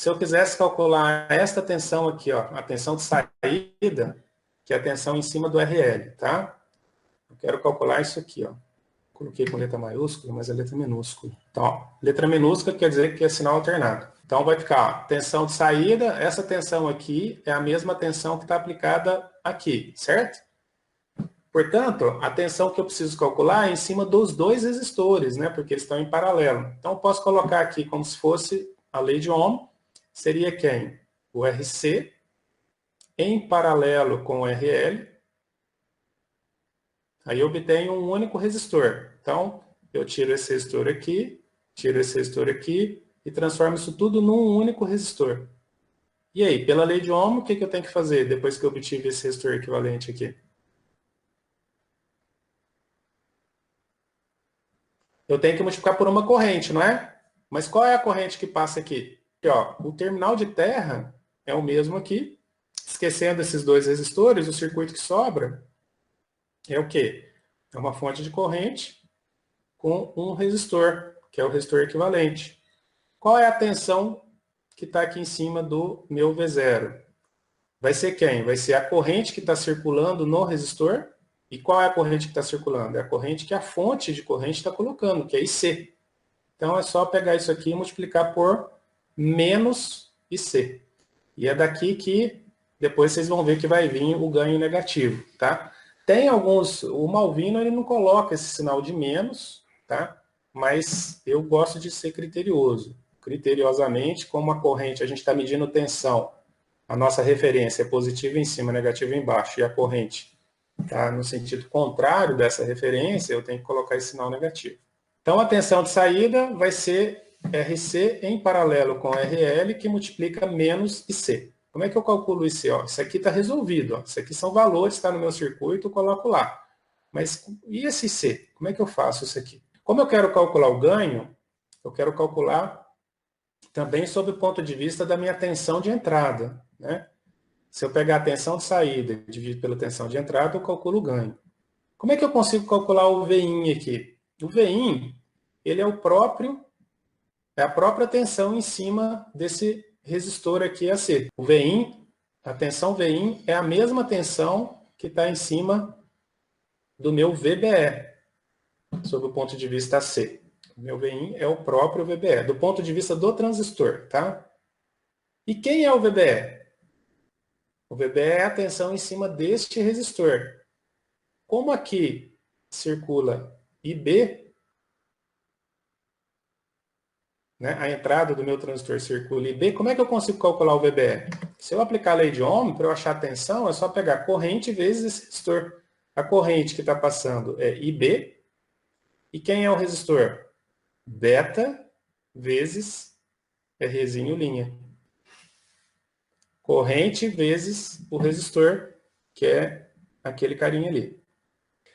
se eu quisesse calcular esta tensão aqui, ó, a tensão de saída, que é a tensão em cima do RL, tá? Eu quero calcular isso aqui, ó. Coloquei com letra maiúscula, mas é letra minúscula. Então, ó, letra minúscula quer dizer que é sinal alternado. Então, vai ficar, ó, tensão de saída, essa tensão aqui é a mesma tensão que está aplicada aqui, certo? Portanto, a tensão que eu preciso calcular é em cima dos dois resistores, né? Porque eles estão em paralelo. Então, eu posso colocar aqui como se fosse a lei de Ohm. Seria quem? O RC em paralelo com o RL. Aí eu obtenho um único resistor. Então, eu tiro esse resistor aqui e transformo isso tudo num único resistor. E aí, pela lei de Ohm, o que eu tenho que fazer depois que eu obtive esse resistor equivalente aqui? Eu tenho que multiplicar por uma corrente, não é? Mas qual é a corrente que passa aqui? Aqui, ó, o terminal de terra é o mesmo aqui. Esquecendo esses dois resistores, o circuito que sobra é o quê? É uma fonte de corrente com um resistor, que é o resistor equivalente. Qual é a tensão que está aqui em cima do meu V0? Vai ser quem? Vai ser a corrente que está circulando no resistor. E qual é a corrente que está circulando? É a corrente que a fonte de corrente está colocando, que é IC. Então, é só pegar isso aqui e multiplicar por menos IC. E é daqui que depois vocês vão ver que vai vir o ganho negativo, tá? Tem alguns... O Malvino, ele não coloca esse sinal de menos, tá? Mas eu gosto de ser criterioso. Criteriosamente, como a corrente, a gente está medindo tensão, a nossa referência é positiva em cima, negativa embaixo, e a corrente está no sentido contrário dessa referência, eu tenho que colocar esse sinal negativo. Então, a tensão de saída vai ser RC em paralelo com RL, que multiplica menos IC. Como é que eu calculo IC? Ó, isso aqui está resolvido. Ó. Isso aqui são valores, está no meu circuito, eu coloco lá. Mas e esse IC? Como é que eu faço isso aqui? Como eu quero calcular o ganho, eu quero calcular também sob o ponto de vista da minha tensão de entrada, né? Se eu pegar a tensão de saída e dividir pela tensão de entrada, eu calculo o ganho. Como é que eu consigo calcular o Vin aqui? O Vin, ele é a própria tensão em cima desse resistor aqui AC. O Vin, a tensão Vin é a mesma tensão que está em cima do meu VBE, sob o ponto de vista AC. O meu Vin é o próprio VBE, do ponto de vista do transistor, tá? E quem é o VBE? O VBE é a tensão em cima deste resistor. Como aqui circula IB, né, a entrada do meu transistor circula IB, como é que eu consigo calcular o VBE? Se eu aplicar a lei de Ohm, para eu achar a tensão, é só pegar corrente vezes esse resistor. A corrente que está passando é IB. E quem é o resistor? Beta vezes Rzinho linha. Corrente vezes o resistor, que é aquele carinha ali.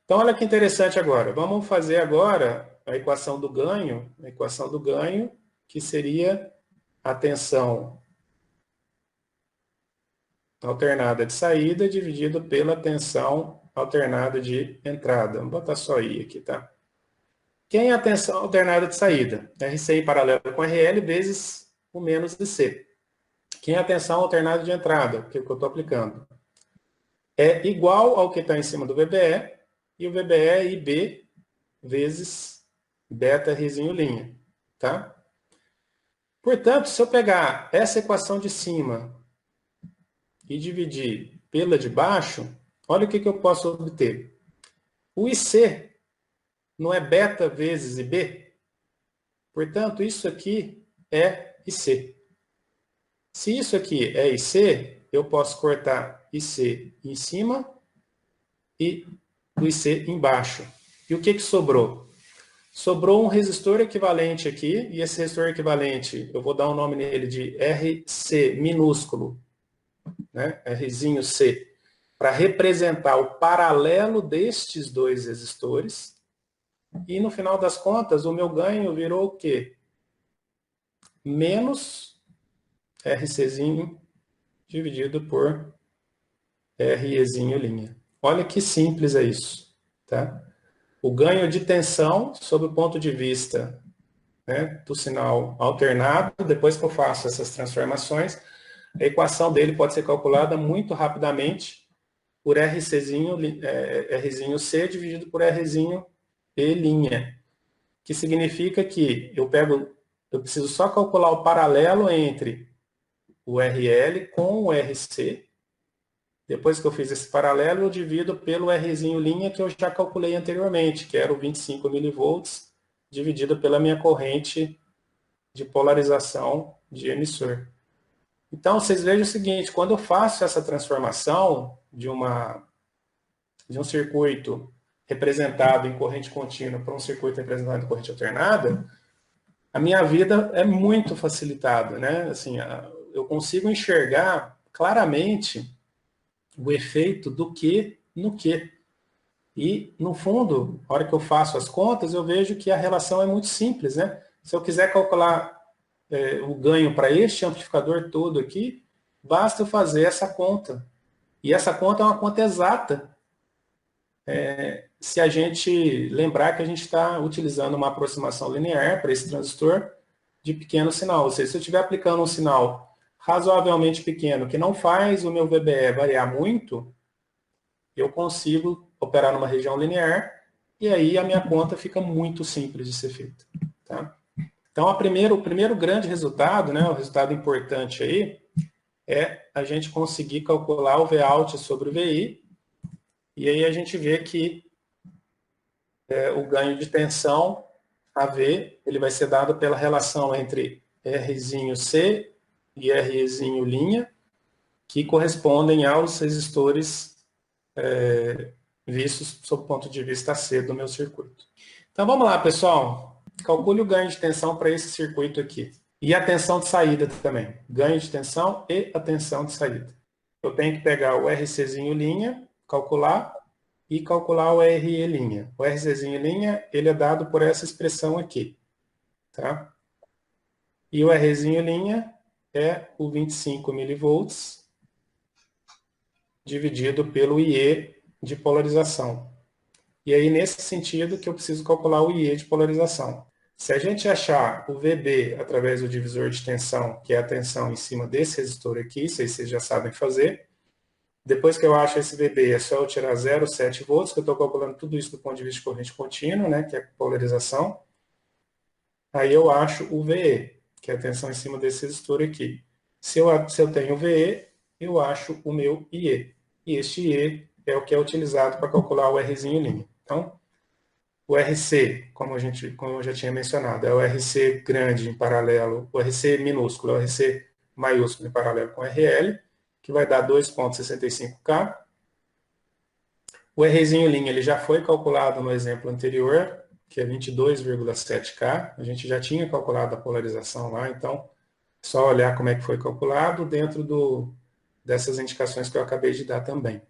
Então, olha que interessante agora. Vamos fazer agora a equação do ganho, que seria a tensão alternada de saída dividido pela tensão alternada de entrada. Vamos botar só I aqui, tá? Quem é a tensão alternada de saída? RC em paralelo com RL vezes o menos IC. Quem é a tensão alternada de entrada? Que é o que eu estou aplicando. É igual ao que está em cima do VBE, e o VBE é IB vezes beta Rzinho linha, tá? Portanto, se eu pegar essa equação de cima e dividir pela de baixo, olha o que eu posso obter. O IC não é beta vezes IB? Portanto, isso aqui é IC. Se isso aqui é IC, eu posso cortar IC em cima e o IC embaixo. E o que sobrou? Sobrou um resistor equivalente aqui, e esse resistor equivalente, eu vou dar o nome nele de RC minúsculo, né? Rzinho C, para representar o paralelo destes dois resistores. E no final das contas, o meu ganho virou o quê? Menos RCzinho dividido por REzinho linha. Olha que simples é isso, tá? O ganho de tensão, sob o ponto de vista né, do sinal alternado, depois que eu faço essas transformações, a equação dele pode ser calculada muito rapidamente por Rzinho, Rzinho C dividido por Rzinho E', que significa que eu preciso só calcular o paralelo entre o RL com o RC. Depois que eu fiz esse paralelo, eu divido pelo Rzinho linha que eu já calculei anteriormente, que era o 25 milivolts, dividido pela minha corrente de polarização de emissor. Então, vocês vejam o seguinte, quando eu faço essa transformação de um circuito representado em corrente contínua para um circuito representado em corrente alternada, a minha vida é muito facilitada, né? Assim, eu consigo enxergar claramente o efeito do que no que. E, no fundo, na hora que eu faço as contas, eu vejo que a relação é muito simples, né? Se eu quiser calcular o ganho para este amplificador todo aqui, basta eu fazer essa conta. E essa conta é uma conta exata. Se a gente lembrar que a gente está utilizando uma aproximação linear para esse transistor de pequeno sinal. Ou seja, se eu estiver aplicando um sinal razoavelmente pequeno, que não faz o meu VBE variar muito, eu consigo operar numa região linear e aí a minha conta fica muito simples de ser feita. Tá? Então, o primeiro grande resultado, né, o resultado importante aí, é a gente conseguir calcular o Vout sobre o VI, e aí a gente vê que o ganho de tensão, AV, ele vai ser dado pela relação entre Rzinho C e Rzinho linha, que correspondem aos resistores vistos sob o ponto de vista C do meu circuito. Então vamos lá, pessoal. Calcule o ganho de tensão para esse circuito aqui. E a tensão de saída também. Ganho de tensão e a tensão de saída. Eu tenho que pegar o RCzinho linha, calcular, e calcular o RE linha. O RCzinho linha, ele é dado por essa expressão aqui. Tá? E o Rzinho linha é o 25 milivolts dividido pelo IE de polarização. E aí, nesse sentido, que eu preciso calcular o IE de polarização. Se a gente achar o VB através do divisor de tensão, que é a tensão em cima desse resistor aqui, isso aí vocês já sabem fazer. Depois que eu acho esse VB, é só eu tirar 0,7 volts, que eu estou calculando tudo isso do ponto de vista de corrente contínua, né, que é a polarização. Aí eu acho o VE, que é a tensão em cima desse resistor aqui. Se eu tenho o VE, eu acho o meu IE. E este IE é o que é utilizado para calcular o Rzinho linha. Então, o RC, como eu já tinha mencionado, é o RC grande em paralelo, o RC minúsculo, é o RC maiúsculo em paralelo com o RL, que vai dar 2,65K. O Rzinho linha ele já foi calculado no exemplo anterior, que é 22,7K. A gente já tinha calculado a polarização lá, então é só olhar como é que foi calculado dentro dessas indicações que eu acabei de dar também.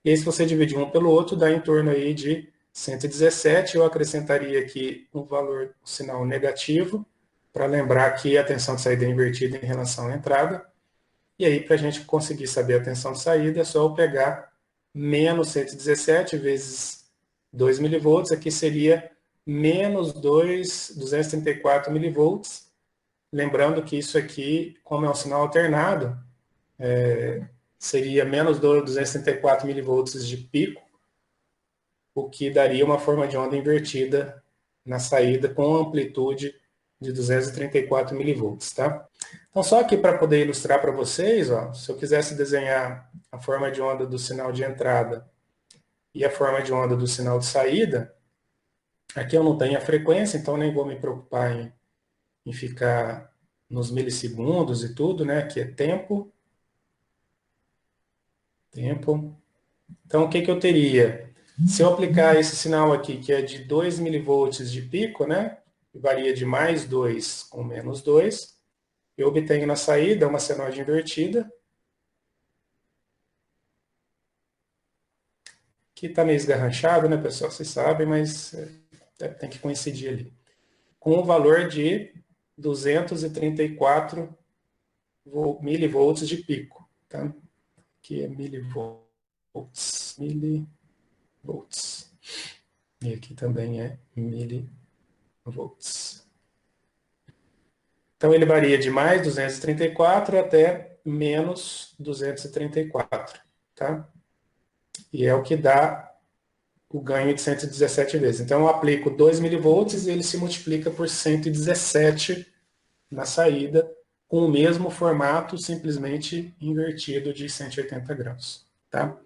E aí, se você dividir um pelo outro, dá em torno aí de 117. Eu acrescentaria aqui um valor, um sinal negativo, para lembrar que a tensão de saída é invertida em relação à entrada. E aí, para a gente conseguir saber a tensão de saída, é só eu pegar menos 117 vezes 2 milivolts, aqui seria menos 234 milivolts. Lembrando que isso aqui, como é um sinal alternado, seria menos 234 milivolts de pico, o que daria uma forma de onda invertida na saída com amplitude de 234 milivolts, tá? Então, só aqui para poder ilustrar para vocês, ó, se eu quisesse desenhar a forma de onda do sinal de entrada e a forma de onda do sinal de saída, aqui eu não tenho a frequência, então nem vou me preocupar em ficar nos milissegundos e tudo, né? Aqui é tempo. Tempo. Então, o que eu teria? Se eu aplicar esse sinal aqui, que é de 2 milivolts de pico, né? Varia de mais 2 com menos 2. Eu obtenho na saída uma senoide invertida, que está meio esgarranchado, né, pessoal? Vocês sabem, mas tem que coincidir ali. Com o valor de 234 milivolts de pico. Tá? Aqui é milivolts. Milivolts. E aqui também é milivolts. Então ele varia de mais 234 até menos 234, tá? E é o que dá o ganho de 117 vezes. Então eu aplico 2 milivolts e ele se multiplica por 117 na saída, com o mesmo formato, simplesmente invertido de 180 graus, tá?